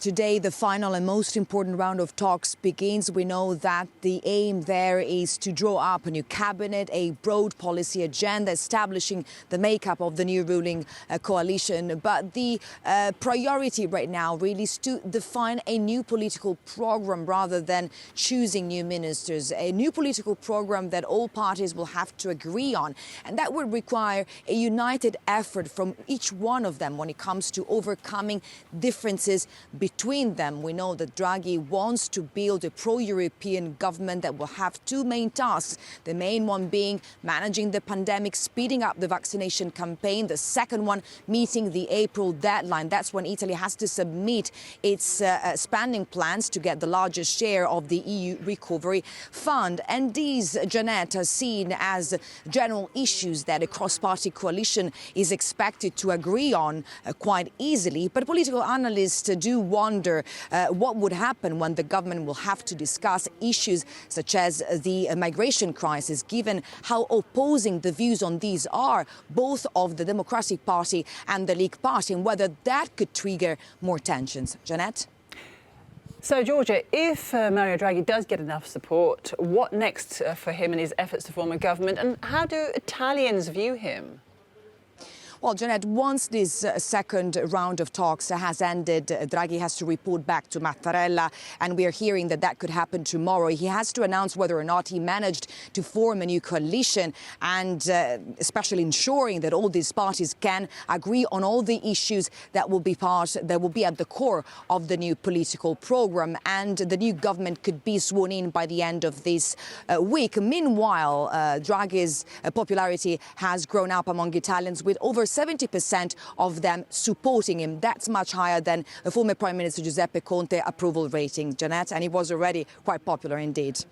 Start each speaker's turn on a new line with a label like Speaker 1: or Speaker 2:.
Speaker 1: today the final and most important round of talks begins. We know that the aim there is to draw up a new cabinet, a broad policy agenda establishing the makeup of the new ruling coalition. But the priority right now really is to define a new political program rather than choosing new ministers. A new political program that all parties will have to agree on. And that would require a united effort from each one of them when it comes to overcoming differences between them. We know that Draghi wants to build a pro-European government that will have two main tasks. The main one being managing the pandemic, speeding up the vaccination campaign. The second one, meeting the April deadline. That's when Italy has to submit its spending plans to get the largest share of the EU recovery fund. And these, Jeanette, are seen as general issues that a cross-party coalition is expected to agree on quite easily. But political analysts do wonder what would happen when the government will have to discuss issues such as the migration crisis, given how opposing the views on these are, both of the Democratic Party and the League Party, and whether that could trigger more tensions. Jeanette?
Speaker 2: So, Georgia, if Mario Draghi does get enough support, what next for him in his efforts to form a government, and how do Italians view him?
Speaker 1: Well, Jeanette, once this second round of talks has ended, Draghi has to report back to Mattarella, and we are hearing that that could happen tomorrow. He has to announce whether or not he managed to form a new coalition, and especially ensuring that all these parties can agree on all the issues that will be at the core of the new political program, and the new government could be sworn in by the end of this week. Meanwhile, Draghi's popularity has grown up among Italians, with over 70% of them supporting him. That's much higher than the former Prime Minister Giuseppe Conte's approval rating, Jeanette, and he was already quite popular indeed.